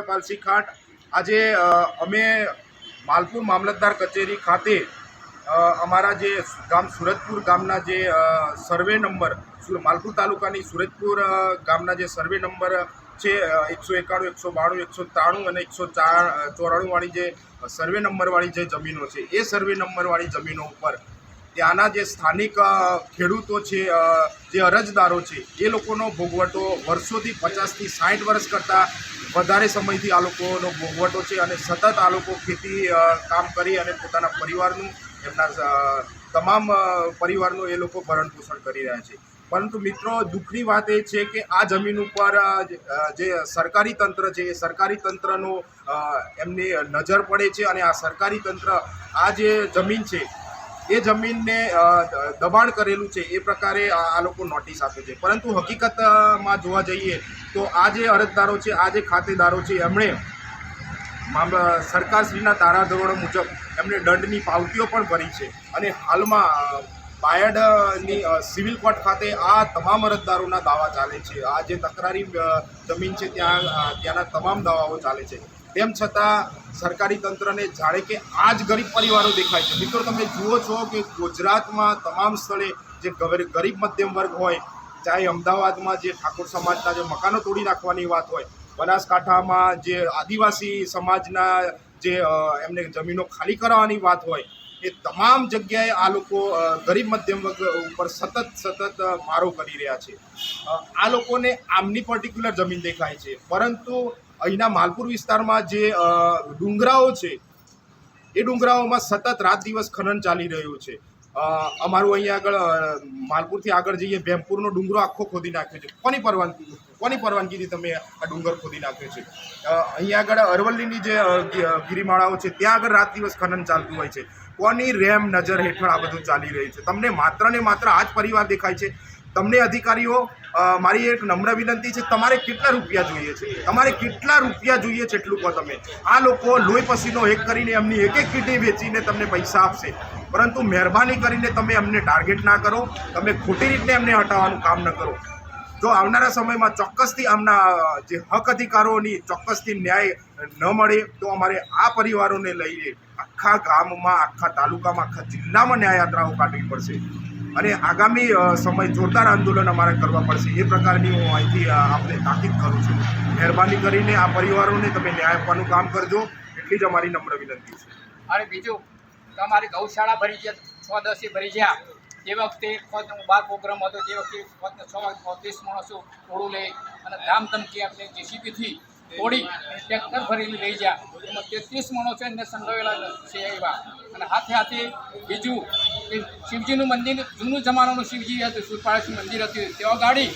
ઇન્દ્રપાલસિંહ ખાંટ। આજે અમે માલપુર મામલતદાર કચેરી ખાતે અમારા જે ગામ સુરતપુર ગામના જે સર્વે નંબર માલપુર તાલુકાની સુરતપુર ગામના જે સર્વે નંબર છે 191, 192, 193 અને 194 વાળી જે સર્વે નંબરવાળી જે જમીનો છે, એ સર્વે નંબરવાળી જમીનો ઉપર ત્યાંના જે સ્થાનિક ખેડૂતો છે, જે અરજદારો છે, એ લોકોનો ભોગવટો વર્ષોથી 50થી 60 વર્ષ કરતાં વધારે સમયથી આ લોકોનો ભોગવટો છે અને સતત આ લોકો ખેતી કામ કરી અને પોતાના પરિવારનું, એમના તમામ પરિવારનું એ લોકો ભરણ પોષણ કરી રહ્યા છે। પરંતુ મિત્રો, દુઃખની વાત એ છે કે આ જમીન ઉપર જે સરકારી તંત્ર છે, એ સરકારી તંત્રનો એમની નજર પડે છે અને આ સરકારી તંત્ર આ જે જમીન છે એ જમીનને દબાણ કરેલું છે એ પ્રકારે આ લોકો નોટિસ આપે છે। પરંતુ હકીકતમાં જોવા જઈએ તો આ જે અરજદારો છે, આ જે ખાતેદારો છે, એમણે સરકારશ્રીના ધારાધોરણો મુજબ એમણે દંડની પાવતીઓ પણ ભરી છે અને હાલમાં બાયડની સિવિલ કોર્ટ ખાતે આ તમામ અરજદારોના દાવા ચાલે છે। આ જે તકરારી જમીન છે ત્યાંના તમામ દાવાઓ ચાલે છે। તેમ છતાં સરકારી તંત્રને જાણે કે આ જ ગરીબ પરિવારો દેખાય છે। મિત્રો, તમે જુઓ છો કે ગુજરાતમાં તમામ સ્થળે જે ગરીબ મધ્યમ વર્ગ હોય, ચાહે અમદાવાદમાં જે ઠાકોર સમાજના જે મકાનો તોડી નાખવાની વાત હોય, બનાસકાંઠામાં જે આદિવાસી સમાજના જે એમને જમીનો ખાલી કરાવવાની વાત હોય, એ તમામ જગ્યાએ આ લોકો ગરીબ મધ્યમ વર્ગ ઉપર સતત મારો કરી રહ્યા છે। આ લોકોને આમની પર્ટિક્યુલર જમીન દેખાય છે, પરંતુ અહીંના માલપુર વિસ્તારમાં જે ડુંગરાઓ છે, એ ડુંગરાઓમાં સતત રાત દિવસ ખનન ચાલી રહ્યું છે। અમારું અહીંયા આગળ માલપુરથી આગળ જઈએ, ભેમપુરનો ડુંગરો આખો ખોદી નાખ્યો છે। કોની પરવાનગીથી તમે આ ડુંગર ખોદી નાખ્યો છે? અહીંયા આગળ અરવલ્લીની જે ગિરિમાળાઓ છે, ત્યાં આગળ રાત દિવસ ખનન ચાલતું હોય છે। કોની રેમ નજર હેઠળ આ બધું ચાલી રહ્યું છે? તમને માત્ર ને માત્ર આ જ પરિવાર દેખાય છે? તમને અધિકારીઓ, મારી એક નમ્ર વિનંતી છે, તમારે કેટલા રૂપિયા જોઈએ છે? તમારે કેટલા રૂપિયા જોઈએ છે એટલું કહો તમે। આ લોકો લોહી પસીનો એક કરીને એમની એક કિડની વેચીને તમને પૈસા આપશે, પરંતુ મહેરબાની કરીને તમે એમને ટાર્ગેટ ના કરો, તમે ખોટી રીતે એમને હટાવવાનું કામ ન કરો। જો આવનારા સમયમાં ચોક્કસથી આમના જે હક અધિકારોની ચોક્કસથી ન્યાય ન મળે તો અમારે આ પરિવારોને લઈને આખા ગામમાં, આખા તાલુકામાં, આખા જિલ્લામાં ન્યાયયાત્રાઓ કાઢવી પડશે અને આગામી સમય જોરદાર આંદોલન અમારે કરવા પડશે। એ પ્રકારની હું અહીંથી આપને તાકીદ કરું છું। મહેરબાની કરીને આ પરિવારોને તમે ન્યાય આપવાનું કામ કરજો, એટલી જ અમારી નમ્ર વિનંતી છે। અને બીજું, તમારી ગૌશાળા ભરી ગયા, 6-10 ભરી ગયા, જે વખતે બાર પ્રોગ્રામ હતો, જે વખતે 6-35 માણસો ટોળું લઈ અને ધામધમકી આપણે જેસીબીથી તોડી ટ્રેક્ટર ભરીને લઈ ગયા, એમાં 33 માણસો એને સંડોવેલા છે એવા। અને હાથે બીજું કે શિવજીનું મંદિર, જૂનું જમાનાનું શિવજી હતું, સુરપાળેશ્વર મંદિર હતું, તેવા ગાડી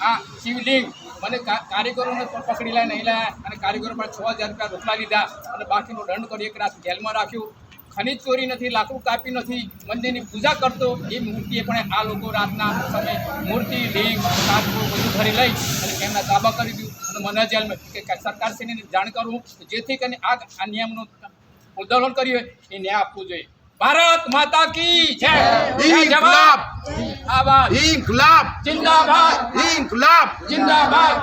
આ શિવલિંગ મને કારીગરોને પણ પકડી લાવીને નહીં લાવ્યા અને કારીગરો પર 6000 રૂપિયા રોકડા લીધા અને બાકીનો દંડ કરી 1 રાત જેલમાં રાખ્યું। ખનિજ ચોરી નથી, લાકડું કાપી નથી, મંદિરની પૂજા કરતો એ મૂર્તિએ પણ આ લોકો રાતના સમયે મૂર્તિ, લિંગ, કાચબો બધું ભરી લઈ અને એમના તાબા કરી દીધું અને મને જેલમાં કે સરકારશ્રીને જાણ કરું જેથી કરીને આ નિયમનું ઉલ્લંઘન કર્યું હોય એ ન્યાય આપવું જોઈએ। ભારત માતા કી જય। ઇન્કલાબ આબાદ, ઇન્કલાબ જિંદાબાદ, ઇન્કલાબ જિંદાબાદ।